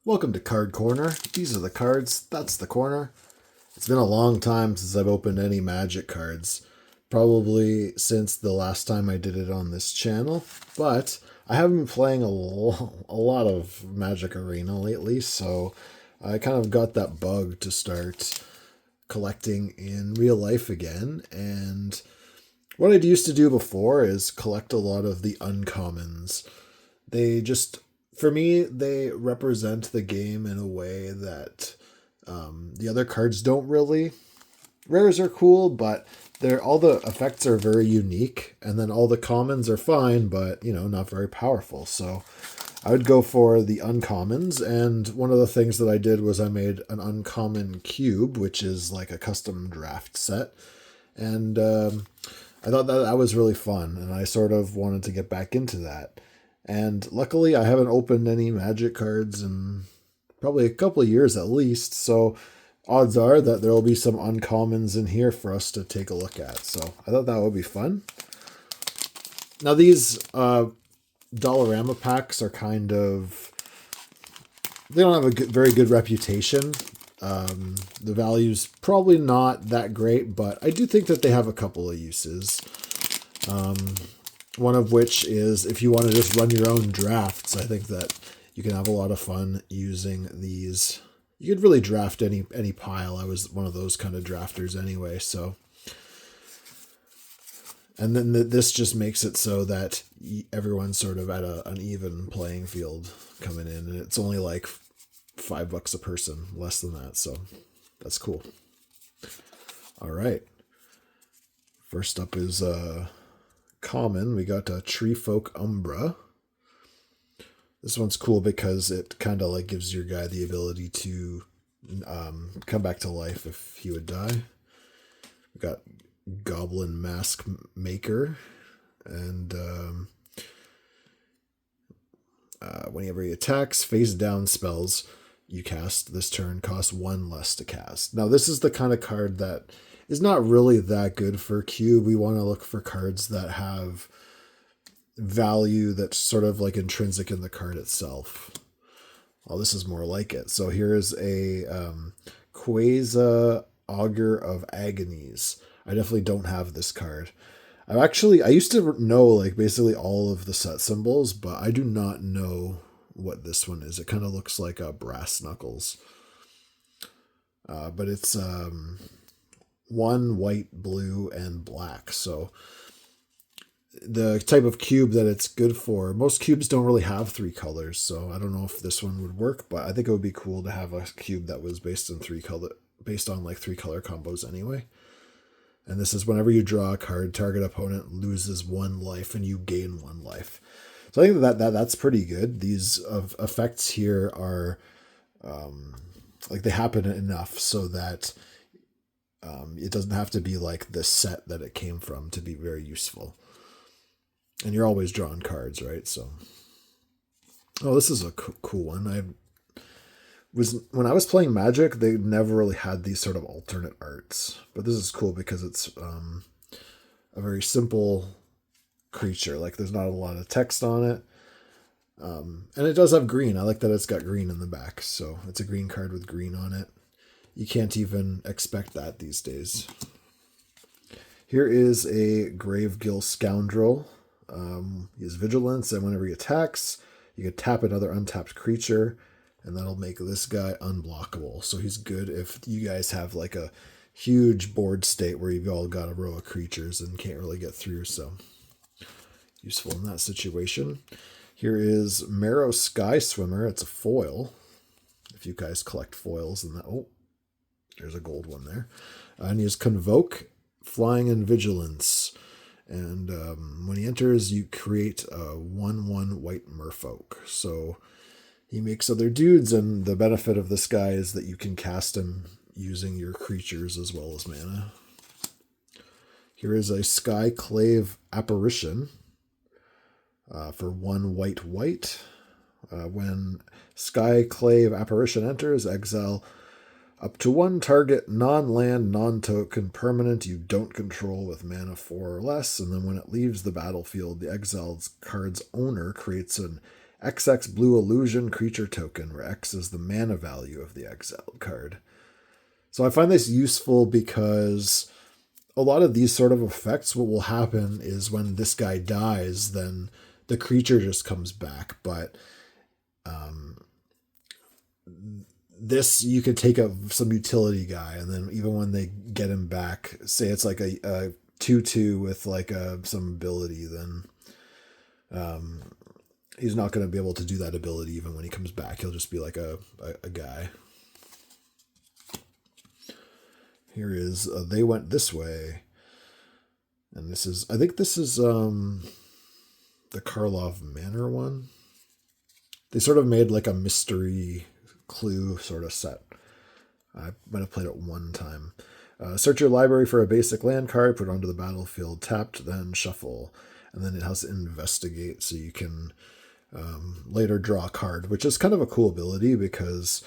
Welcome to Card Corner. These are the cards, that's the corner. It's been a long time since I've opened any Magic cards. Probably since the last time I did it on this channel. But I haven't been playing a lot of Magic Arena lately, so I kind of got that bug to start collecting in real life again. And what I used to do before is collect a lot of the uncommons. They just, for me, they represent the game in a way that the other cards don't really. Rares are cool, but they're all the effects are very unique, and then all the commons are fine, but not very powerful. So I would go for the uncommons, and one of the things that I did was I made an uncommon cube, which is like a custom draft set, and I thought that was really fun, and I sort of wanted to get back into that. And luckily, I haven't opened any Magic cards in probably a couple of years at least, so odds are that there will be some uncommons in here for us to take a look at. So I thought that would be fun. Now these dollarama packs are kind of, they don't have a very good reputation. The value's probably not that great, but I do think that they have a couple of uses. One of which is if you want to just run your own drafts, I think that you can have a lot of fun using these. You could really draft any pile. I was one of those kind of drafters anyway, so. And then this just makes it so that everyone's sort of at an even playing field coming in, and it's only like $5 a person, less than that, so that's cool. All right. First up is common. We got a Tree Folk Umbra. This one's cool because it kind of like gives your guy the ability to come back to life if he would die. We got Goblin Mask Maker, and whenever he attacks, face down spells you cast this turn cost 1 less to cast. Now this is the kind of card that is not really that good for cube. We want to look for cards that have value that's sort of like intrinsic in the card itself. Well, this is more like it. So here is a Quasar Augur of Agonies. I definitely don't have this card. I used to know like basically all of the set symbols, but I do not know what this one is. It kind of looks like a brass knuckles. But it's 1 white, blue, and black. So the type of cube that it's good for, most cubes don't really have 3 colors, so I don't know if this one would work, but I think it would be cool to have a cube that was based on 3 color combos anyway. And this is whenever you draw a card, target opponent loses 1 life and you gain 1 life. So I think that's pretty good. These effects here are like they happen enough so that it doesn't have to be like the set that it came from to be very useful. And you're always drawing cards, right? So, oh, this is a cool one. When I was playing Magic, they never really had these sort of alternate arts, but this is cool because it's a very simple creature. Like there's not a lot of text on it, and it does have green. I like that it's got green in the back, so it's a green card with green on it. You can't even expect that these days. Here is a Gravegill Scoundrel. He has vigilance, and whenever he attacks, you can tap another untapped creature, and that'll make this guy unblockable. So he's good if you guys have like a huge board state where you've all got a row of creatures and can't really get through. So useful in that situation. Here is Marrow Sky Swimmer. It's a foil. If you guys collect foils, and there's a gold one there. And he has Convoke, Flying, and Vigilance. And when he enters, you create a 1/1 white merfolk. So he makes other dudes, and the benefit of this guy is that you can cast him using your creatures as well as mana. Here is a Skyclave Apparition for 1 white white. When Skyclave Apparition enters, exile up to 1 target non-land, non-token permanent you don't control with mana 4 or less, and then when it leaves the battlefield, the exiled card's owner creates an XX blue illusion creature token, where X is the mana value of the exiled card. So I find this useful because a lot of these sort of effects, what will happen is when this guy dies, then the creature just comes back. But this, you could take some utility guy, and then even when they get him back, say it's like a 2/2 with like some ability, then he's not going to be able to do that ability even when he comes back. He'll just be like a guy. Here is They Went This Way. And this is, I think this is the Karlov Manor one. They sort of made like a mystery clue sort of set. I might have played it one time. Search your library for a basic land card, put it onto the battlefield, tapped, then shuffle. And then it has investigate, so you can later draw a card, which is kind of a cool ability because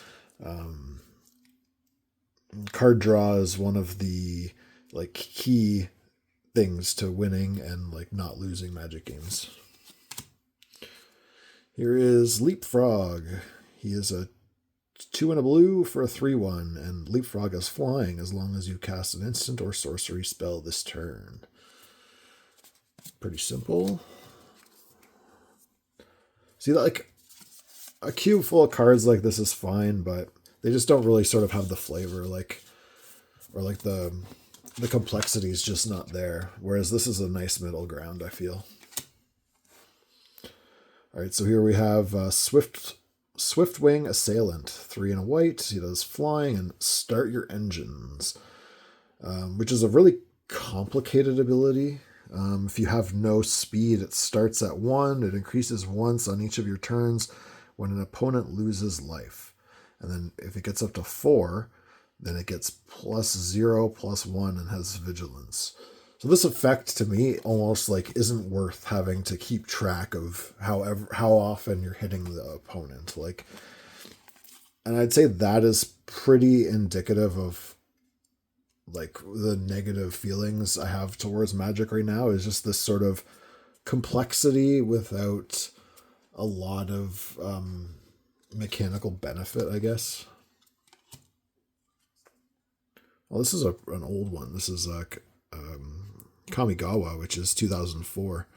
card draw is one of the like key things to winning and like not losing Magic games. Here is Leapfrog. He is a 2 and a blue for a 3/1, and Leapfrog is flying as long as you cast an instant or sorcery spell this turn. Pretty simple. See, like a cube full of cards like this is fine, but they just don't really sort of have the flavor, or the complexity is just not there. Whereas this is a nice middle ground, I feel. All right, so here we have Swiftwing Assailant, 3 and a white. He does flying and start your engines, which is a really complicated ability. If you have no speed, it starts at 1. It increases once on each of your turns when an opponent loses life. And then if it gets up to 4, then it gets +0, +1, and has vigilance. So this effect to me almost like isn't worth having to keep track of how often you're hitting the opponent. Like, and I'd say that is pretty indicative of like the negative feelings I have towards Magic right now, is just this sort of complexity without a lot of mechanical benefit, I guess. Well, this is an old one. This is Kamigawa, which is 2004.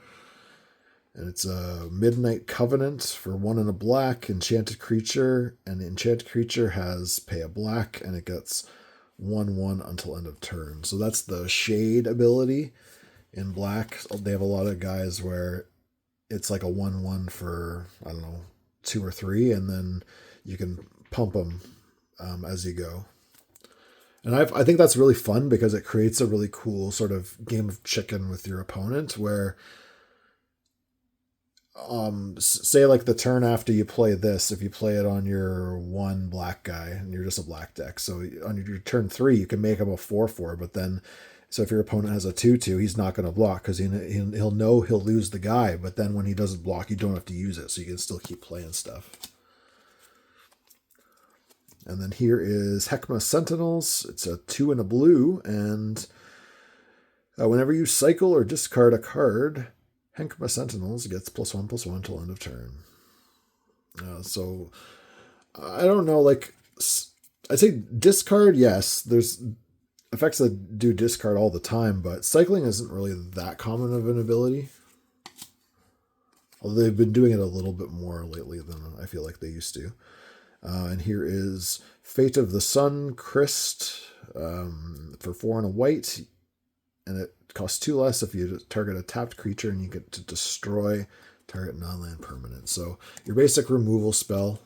And it's a Midnight Covenant for 1 and a black, enchanted creature. And the enchanted creature has pay a black, and it gets 1/1 until end of turn. So that's the Shade ability in black. They have a lot of guys where it's like a 1/1 for, I don't know, 2 or 3, and then you can pump them as you go. And I think that's really fun because it creates a really cool sort of game of chicken with your opponent where, say like the turn after you play this, if you play it on your 1 black guy and you're just a black deck, so on your turn 3, you can make him a 4/4, but then, so if your opponent has a 2/2, he's not going to block because he'll know he'll lose the guy, but then when he doesn't block, you don't have to use it, so you can still keep playing stuff. And then here is Heckma Sentinels. It's a 2 and a blue, and whenever you cycle or discard a card, Heckma Sentinels gets +1/+1 until end of turn. So I don't know, like I'd say discard, yes. There's effects that do discard all the time, but cycling isn't really that common of an ability. Although they've been doing it a little bit more lately than I feel like they used to. And here is Fate of the Sun Christ for 4 and a white. And it costs 2 less if you target a tapped creature, and you get to destroy target non-land permanent. So your basic removal spell,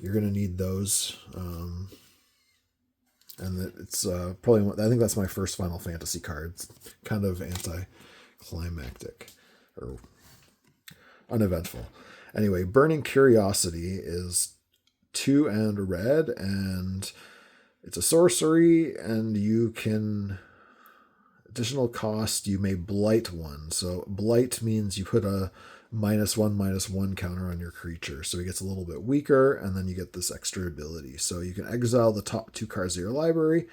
you're going to need those. And it's probably, I think that's my first Final Fantasy card. It's kind of anticlimactic or uneventful. Anyway, Burning Curiosity is 2 and a red, and it's a sorcery, and you can, additional cost, you may blight 1. So blight means you put a -1/-1 counter on your creature, so he gets a little bit weaker, and then you get this extra ability. So you can exile the top 2 cards of your library,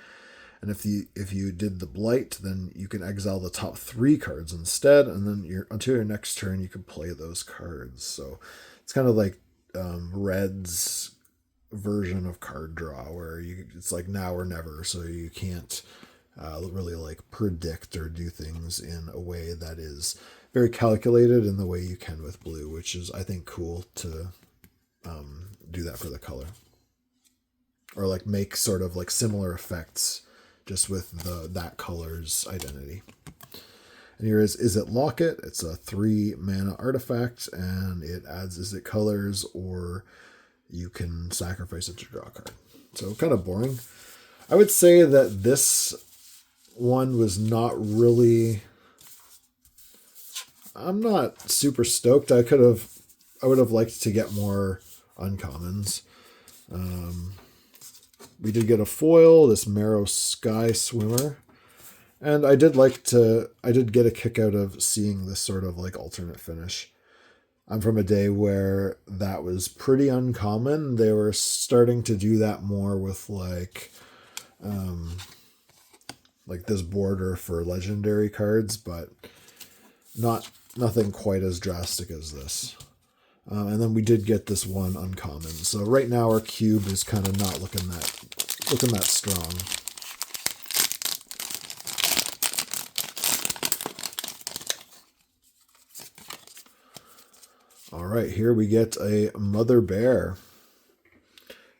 and if you did the blight, then you can exile the top 3 cards instead, and then until your next turn you can play those cards. So It's kind of like Red's version of card draw, where it's like now or never, so you can't really like predict or do things in a way that is very calculated in the way you can with blue, which is, I think, cool to do that for the color, or like make sort of like similar effects just with that color's identity. And here is It Locket? It's a 3 mana artifact, and it adds Is It colors, or you can sacrifice it to draw a card. So kind of boring. I would say that this one was not really... I'm not super stoked. I would have liked to get more uncommons. We did get a foil, this Marrow Sky Swimmer. And I did get a kick out of seeing this sort of like alternate finish. I'm from a day where that was pretty uncommon. They were starting to do that more with like this border for legendary cards, but nothing quite as drastic as this. And then we did get this one uncommon. So right now our cube is kind of not looking that strong. All right, here we get a Mother Bear.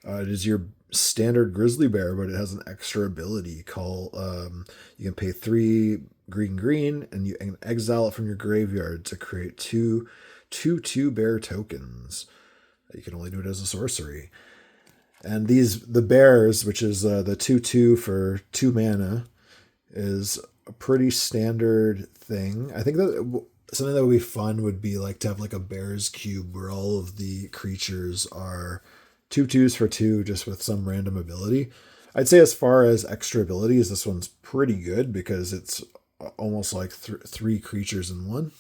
It is your standard grizzly bear, but it has an extra ability. You can pay 3 green, and you can exile it from your graveyard to create 2/2 bear tokens. You can only do it as a sorcery. And the bears, which is the 2/2 for 2 mana, is a pretty standard thing. I think that something that would be fun would be like to have like a bear's cube where all of the creatures are 2/2s for 2, just with some random ability. I'd say as far as extra abilities, this one's pretty good because it's almost like 3 creatures in one.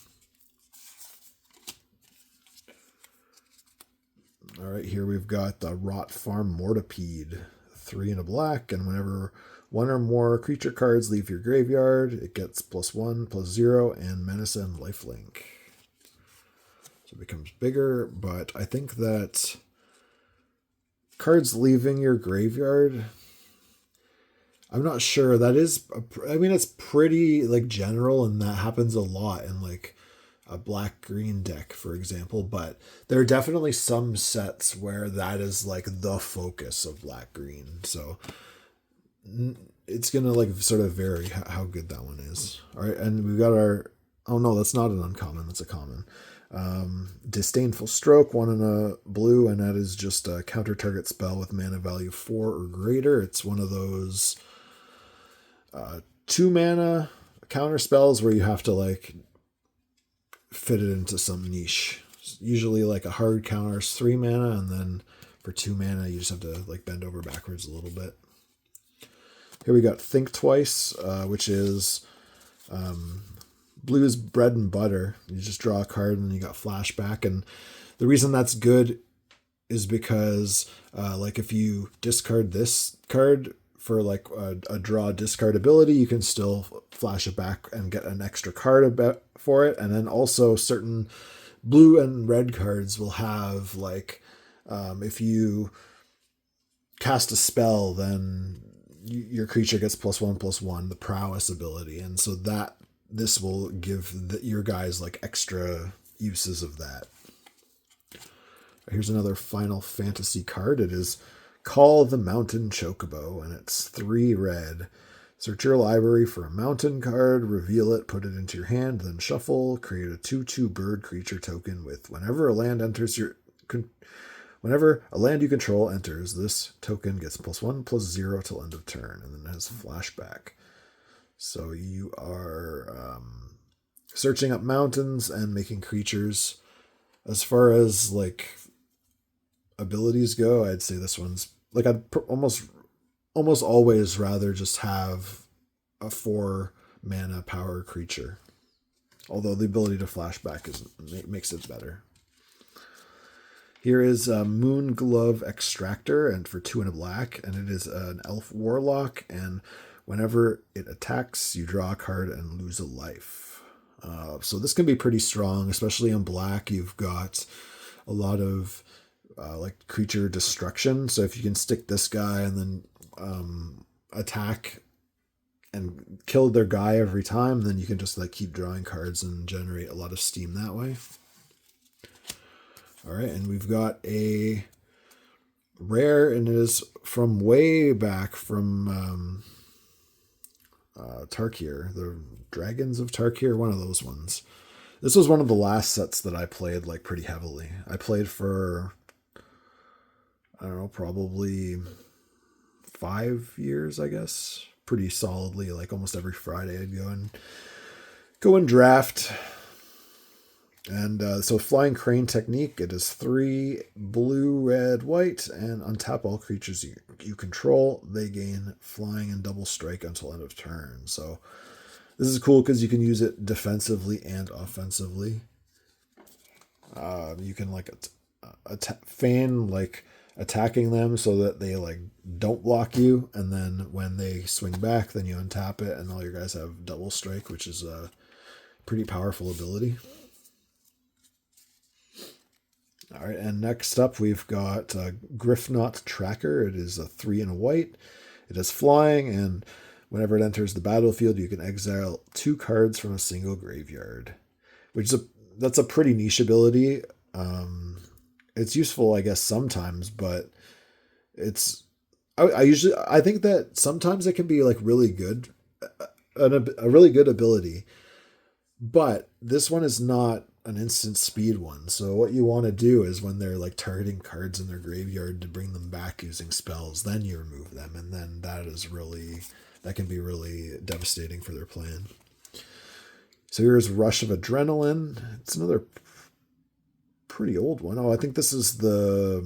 All right, here we've got the Rot Farm Mortipede, 3 and a black, and whenever 1 or more creature cards leave your graveyard, it gets +1/+0 and menace and lifelink. So it becomes bigger, but I think that cards leaving your graveyard, I'm not sure. That is, it's pretty like general, and that happens a lot in like a black-green deck, for example, but there are definitely some sets where that is like the focus of black-green. So it's going to like sort of vary how good that one is. All right, and we've got oh no, that's not an uncommon, that's a common. Disdainful Stroke, 1 and a blue, and that is just a counter target spell with mana value 4 or greater. It's one of those 2 mana counter spells where you have to like fit it into some niche. Usually like a hard counter is 3 mana, and then for 2 mana you just have to like bend over backwards a little bit. Here we got Think Twice, which is blue's bread and butter. You just draw a card and you got flashback, and the reason that's good is because like if you discard this card for like a draw discard ability, you can still flash it back and get an extra card for it. And then also certain blue and red cards will have like if you cast a spell, then your creature gets +1/+1, the prowess ability, and so that this will give your guys like extra uses of that. Here's another Final Fantasy card. It is Call the Mountain Chocobo, and it's 3 red. Search your library for a mountain card, reveal it, put it into your hand, then shuffle. Create a 2/2 bird creature token with whenever a land you control enters, this token gets +1/+0 till end of turn, and then it has flashback. So you are searching up mountains and making creatures. As far as like abilities go, I'd say this one's like I'd almost always rather just have a 4 mana power creature. Although the ability to flashback makes it better. Here is Moon Glove Extractor, and for 2 and a black, and it is an elf warlock, and whenever it attacks, you draw a card and lose a life. So this can be pretty strong, especially in black. You've got a lot of like creature destruction. So if you can stick this guy and then attack and kill their guy every time, then you can just like keep drawing cards and generate a lot of steam that way. All right, and we've got a rare, and it is from way back from Tarkir, the Dragons of Tarkir, one of those ones. This was one of the last sets that I played like pretty heavily. I played for, I don't know, probably 5 years, I guess, pretty solidly. Like almost every Friday I'd go and draft. And so Flying Crane technique, it is 3 blue, red, white, and untap all creatures you control. They gain flying and double strike until end of turn. So this is cool because you can use it defensively and offensively. You can like feign like attacking them so that they like don't block you, and then when they swing back, then you untap it, and all your guys have double strike, which is a pretty powerful ability. All right, and next up we've got Griffknot Tracker. It is a 3 and a white. It is flying, and whenever it enters the battlefield, you can exile 2 cards from a single graveyard, that's a pretty niche ability. It's useful, I guess, sometimes, but I think that sometimes it can be like really good, a really good ability, but this one is not an instant speed one. So what you want to do is when they're like targeting cards in their graveyard to bring them back using spells, then you remove them, and then that can be really devastating for their plan. So here's Rush of Adrenaline. It's another pretty old one. Oh, I think this is the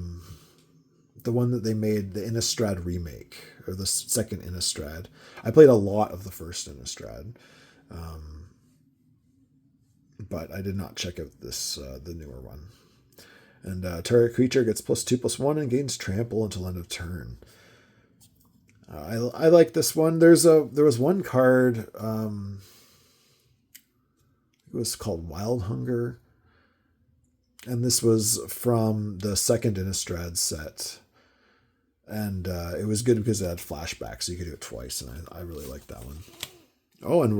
one that they made, the Innistrad remake, or the second Innistrad. I played a lot of the first Innistrad. But I did not check out the newer one. And target creature gets +2/+1 and gains trample until end of turn. I like this one. There was one card. It was called Wild Hunger, and this was from the second Innistrad set. And it was good because it had flashbacks, so you could do it twice, and I really liked that one. Oh, and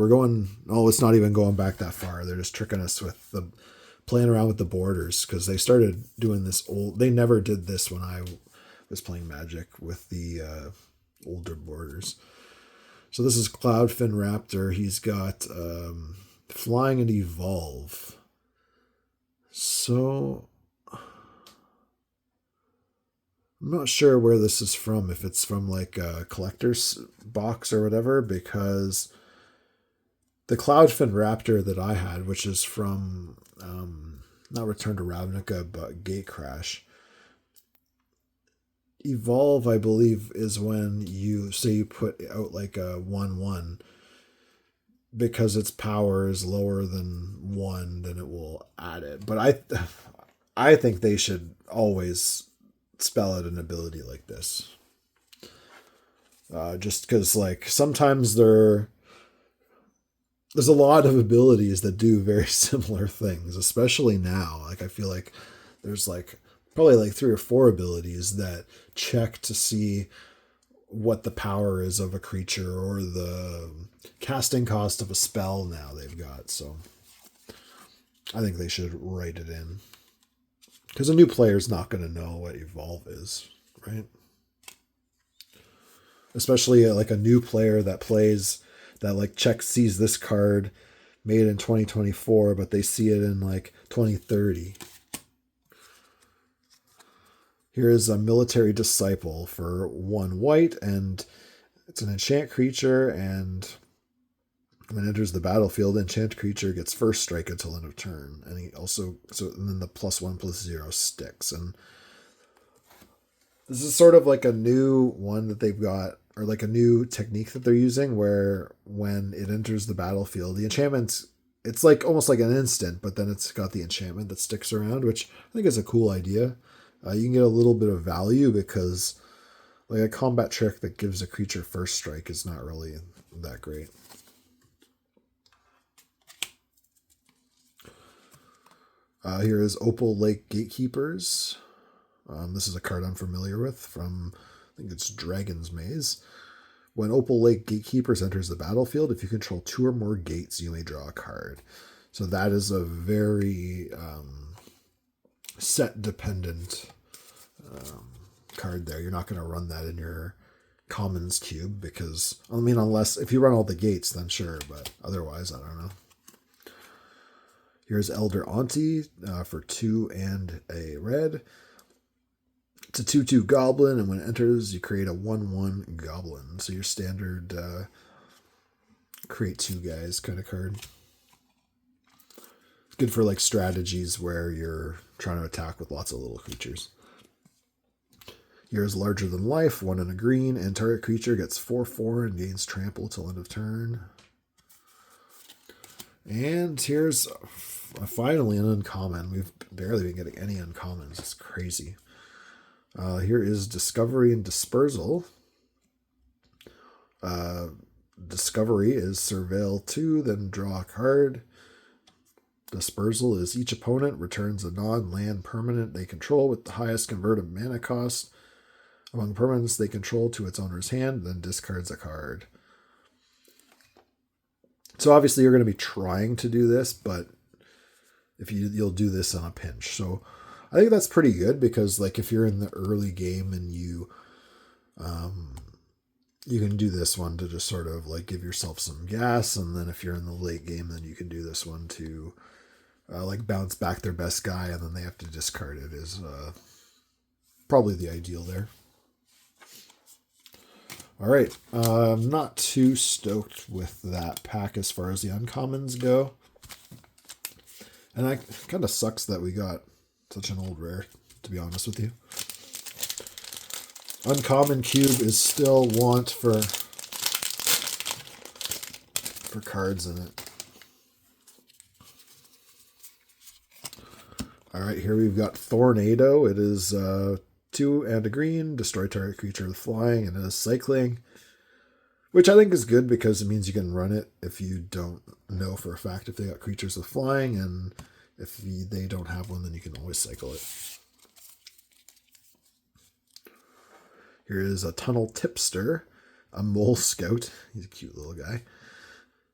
it's not even going back that far. They're just tricking us with playing around with the borders, because they started doing this they never did this when I was playing Magic with the older borders. So this is Cloudfin Raptor. He's got flying and evolve. So I'm not sure where this is from, if it's from like a collector's box or whatever, because the Cloudfin Raptor that I had, which is from not Return to Ravnica, but Gatecrash. Evolve, I believe, is when you put out like a 1/1. Because its power is lower than 1, then it will add it. But I think they should always spell out an ability like this. Just because like sometimes there's a lot of abilities that do very similar things, especially now. Like I feel like there's like probably like 3 or 4 abilities that check to see what the power is of a creature or the casting cost of a spell now they've got. So I think they should write it in, because a new player's not going to know what evolve is, right? Especially like a new player that plays, that like sees this card made in 2024, but they see it in like 2030. Here is a Military Disciple for 1 white, and it's an enchant creature, and when it enters the battlefield, enchant creature gets first strike until end of turn. And he also, and then the +1/+0 sticks. And this is sort of like a new one that they've got, or like a new technique that they're using, where when it enters the battlefield, the enchantment, it's like almost like an instant, but then it's got the enchantment that sticks around, which I think is a cool idea. You can get a little bit of value, because like a combat trick that gives a creature first strike is not really that great. Here is Opal Lake Gatekeepers. This is a card I'm familiar with from, I think it's Dragon's Maze. When Opal Lake Gatekeepers enters the battlefield, if you control 2 or more gates, you may draw a card. So that is a very set-dependent card there. You're not going to run that in your Commons cube because, I mean, unless, if you run all the gates, then sure, but otherwise, I don't know. Here's Elder Auntie for 2 and a red. It's a 2/2 goblin, and when it enters, you create a 1/1 goblin. So your standard create 2 guys kind of card. It's good for like strategies where you're trying to attack with lots of little creatures. Here's Larger Than Life, 1 and a green, and target creature gets 4/4 and gains trample till end of turn. And here's finally an uncommon. We've barely been getting any uncommons. It's crazy. Here is Discovery and Dispersal. Discovery is Surveil 2, then draw a card. Dispersal is each opponent returns a non-land permanent they control with the highest converted mana cost among permanents they control to its owner's hand, then discards a card. So obviously you're going to be trying to do this, but if you'll do this on a pinch. So I think that's pretty good because like if you're in the early game and you can do this one to just sort of like give yourself some gas, and then if you're in the late game, then you can do this one to like bounce back their best guy, and then they have to discard it is probably the ideal there. All right, I'm not too stoked with that pack as far as the uncommons go. And it kind of sucks that we got such an old rare, to be honest with you. Uncommon cube is still want for cards in it. All right, here we've got Thornado. It is 2 and a green, destroy target creature with flying, and it is cycling, which I think is good because it means you can run it if you don't know for a fact if they got creatures with flying, and if they don't have one, then you can always cycle it. Here is a Tunnel Tipster, a Mole Scout. He's a cute little guy.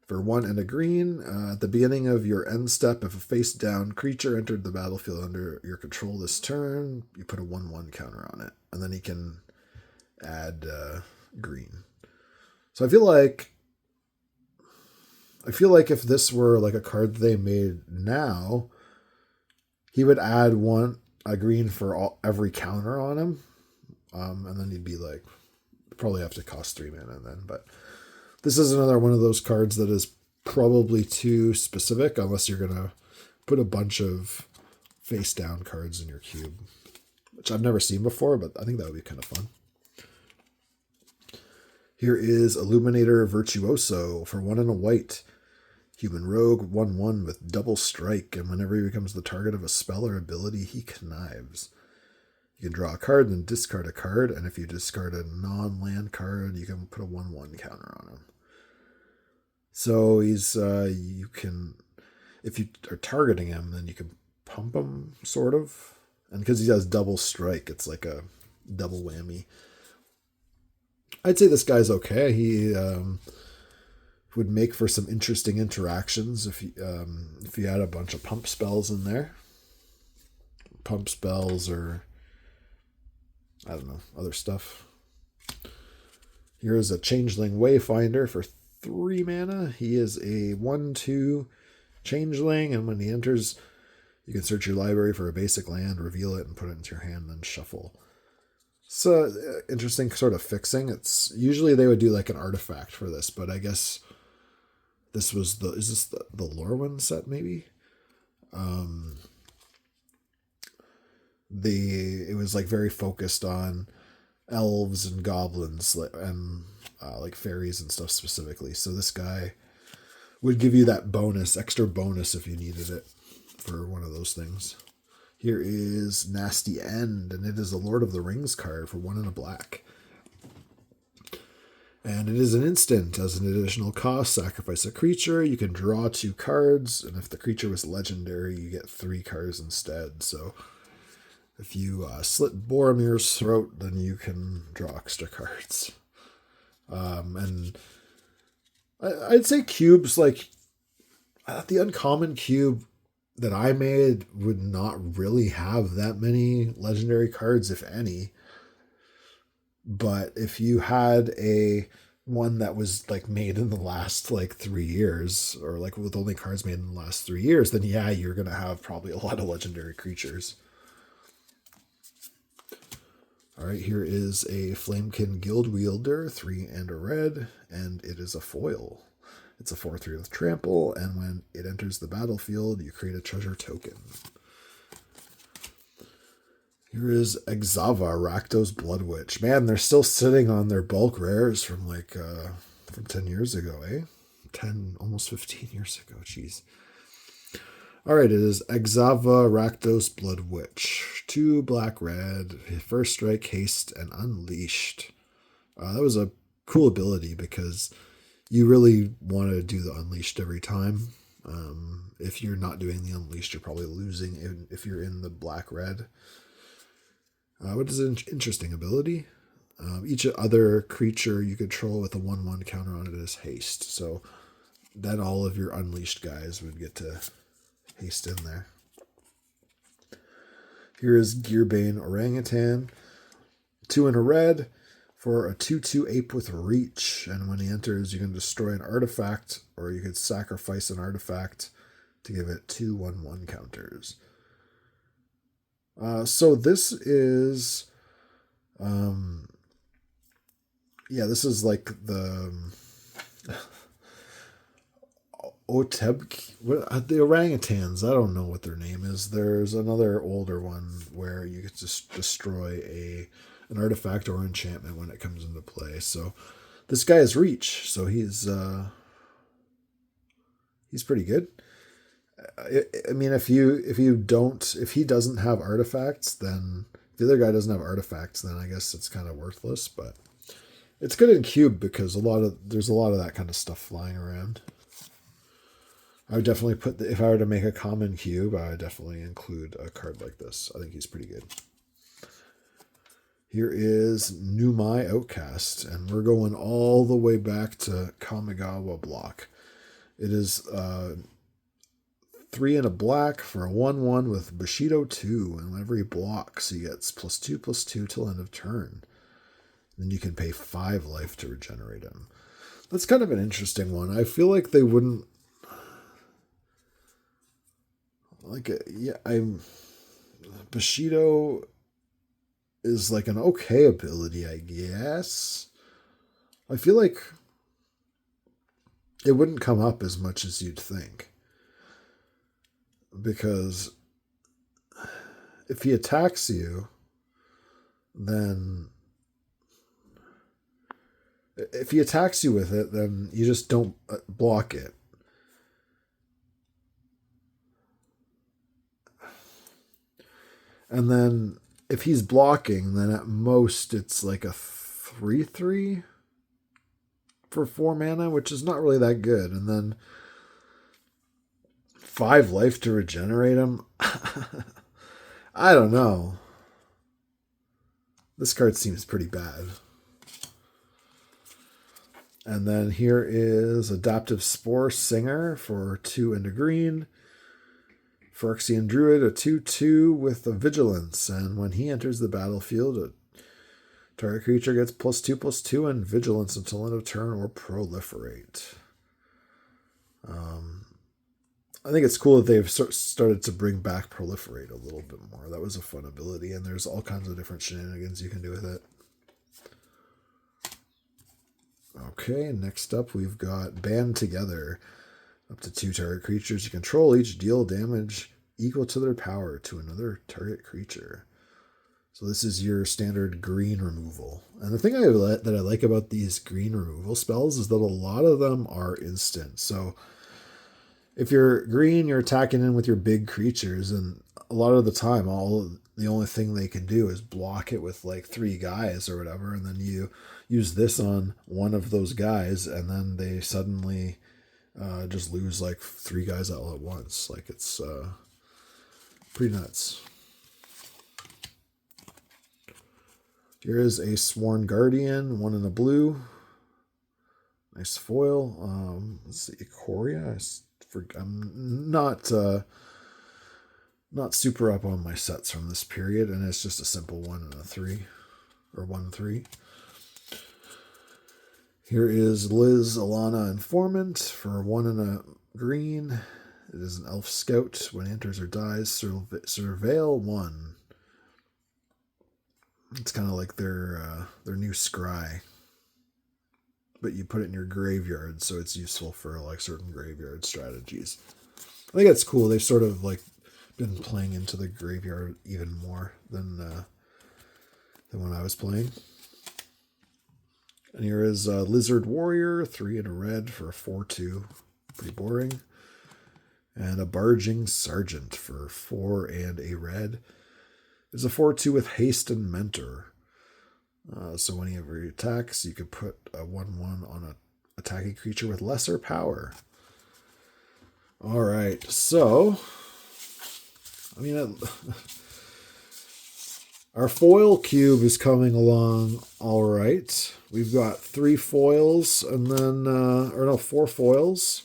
For 1 and a green, at the beginning of your end step, if a face-down creature entered the battlefield under your control this turn, you put a 1/1 counter on it. And then he can add green. So I feel like if this were like a card they made now, he would add a green for every counter on him. And then he'd be like, probably have to cost 3 mana then, but this is another one of those cards that is probably too specific unless you're going to put a bunch of face down cards in your cube, which I've never seen before, but I think that would be kind of fun. Here is Illuminator Virtuoso for 1 and a white. Human Rogue, 1/1 with double strike, and whenever he becomes the target of a spell or ability, he connives. You can draw a card, then discard a card, and if you discard a non-land card, you can put a 1/1 counter on him. So he's, you can, if you are targeting him, then you can pump him, sort of. And because he has double strike, it's like a double whammy. I'd say this guy's okay. He would make for some interesting interactions if you had a bunch of pump spells in there. Pump spells or, I don't know, other stuff. Here's a Changeling Wayfinder for 3 mana. He is a 1/2 Changeling, and when he enters, you can search your library for a basic land, reveal it, and put it into your hand, then shuffle. So interesting sort of fixing. It's usually they would do like an artifact for this, but I guess this was is this the Lorwyn set maybe? It was like very focused on elves and goblins and like fairies and stuff specifically. So this guy would give you that extra bonus if you needed it for one of those things. Here is Nasty End, and it is a Lord of the Rings card for 1 and a black. And it is an instant. As an additional cost, sacrifice a creature. You can draw 2 cards, and if the creature was legendary, you get 3 cards instead. So if you slit Boromir's throat, then you can draw extra cards. And I'd say cubes, like the uncommon cube that I made would not really have that many legendary cards, if any. But if you had a one that was like made in the last like 3 years, or like with only cards made in the last 3 years, then yeah, you're gonna have probably a lot of legendary creatures. All right, here is a Flamekin Guild Wielder, 3 and a red, and it is a foil. It's a 4/3 with trample, and when it enters the battlefield, you create a treasure token. Here is Exava, Rakdos Blood Witch. Man, they're still sitting on their bulk rares from like from 10 years ago, eh? 10, almost 15 years ago, jeez. All right, it is Exava, Rakdos Blood Witch. 2 black red, first strike, haste, and unleashed. That was a cool ability because you really want to do the unleashed every time. If you're not doing the unleashed, you're probably losing if you're in the black red. What is an interesting ability? Each other creature you control with a 1/1 counter on it is haste. So then all of your unleashed guys would get to haste in there. Here is Gearbane Orangutan. 2 and a red for a 2/2 ape with reach. And when he enters, you can destroy an artifact, or you could sacrifice an artifact to give it 2 1/1 counters. So this is, this is like the the orangutans. I don't know what their name is. There's another older one where you could just destroy an artifact or enchantment when it comes into play. So this guy has reach, so he's pretty good. I mean, if he doesn't have artifacts, then if the other guy doesn't have artifacts, then I guess it's kind of worthless. But it's good in cube because there's a lot of that kind of stuff flying around. I would definitely if I were to make a common cube, I would definitely include a card like this. I think he's pretty good. Here is Numai Outcast, and we're going all the way back to Kamigawa block. It is 3 and a black for a 1/1 with Bushido 2, and whenever he blocks, he gets +2/+2 till end of turn. Then you can pay 5 life to regenerate him. That's kind of an interesting one. I feel like they wouldn't Bushido is like an okay ability, I guess. I feel like it wouldn't come up as much as you'd think. Because if he attacks you, then if he attacks you with it, then you just don't block it. And then if he's blocking, then at most it's like a 3/3 for 4 mana, which is not really that good. And then 5 life to regenerate him. I don't know. This card seems pretty bad. And then here is Adaptive Spore Singer for 2 and a green. Phyrexian Druid, a 2/2 with a Vigilance. And when he enters the battlefield, a target creature gets +2/+2 and Vigilance until end of turn or proliferate. I think it's cool that they've started to bring back Proliferate a little bit more. That was a fun ability, and there's all kinds of different shenanigans you can do with it. Okay, next up we've got Band Together. Up to 2 target creatures you control each deal damage equal to their power to another target creature. So this is your standard green removal. And the thing that I like about these green removal spells is that a lot of them are instant. So if you're green, you're attacking in with your big creatures, and a lot of the time, all the only thing they can do is block it with like 3 guys or whatever, and then you use this on one of those guys, and then they suddenly just lose like 3 guys all at once. Like it's pretty nuts. Here is a Sworn Guardian, 1 in a blue. Nice foil. Let's see, Ikoria. I'm not super up on my sets from this period, and it's just a simple 1 and a 3, or 1-3. Here is Liz Alana Informant for 1 and a green. It is an elf scout. When it enters or dies, surveil 1. It's kind of like their new scry, but you put it in your graveyard, so it's useful for like certain graveyard strategies. I think that's cool. They've sort of like been playing into the graveyard even more than when I was playing. And here is Lizard Warrior, 3 and a red for a 4/2. Pretty boring. And a Barging Sergeant for 4 and a red. It's a 4/2 with Haste and Mentor. So whenever he attacks, you could put a 1/1 on an attacking creature with lesser power. All right, so I mean, our foil cube is coming along all right. We've got 3 foils, and then 4 foils,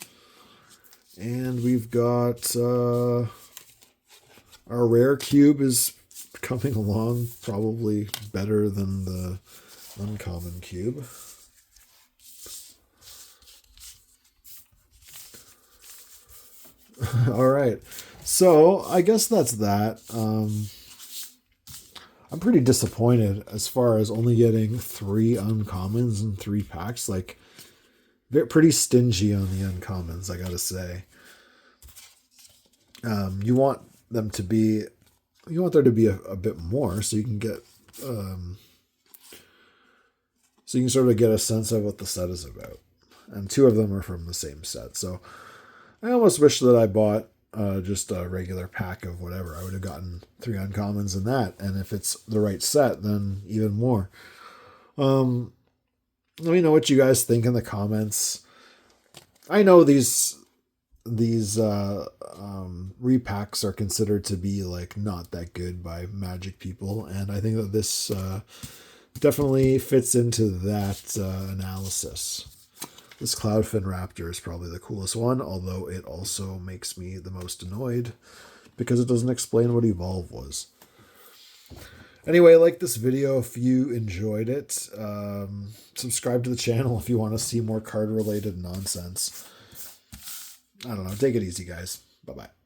and we've got our rare cube is coming along probably better than the uncommon cube. All right, so I guess that's that. I'm pretty disappointed as far as only getting 3 uncommons in 3 packs. Like, they're pretty stingy on the uncommons, I gotta say. You want there to be a bit more, so you can get so you can sort of get a sense of what the set is about. And 2 of them are from the same set, so I almost wish that I bought just a regular pack of whatever. I would have gotten 3 uncommons in that, and if it's the right set, then even more. Let me know what you guys think in the comments. I know these repacks are considered to be like not that good by Magic people, and I think that this definitely fits into that analysis. This Cloudfin Raptor is probably the coolest one, although it also makes me the most annoyed because it doesn't explain what Evolve was. Anyway, like this video if you enjoyed it. Subscribe to the channel if you want to see more card-related nonsense. I don't know. Take it easy, guys. Bye-bye.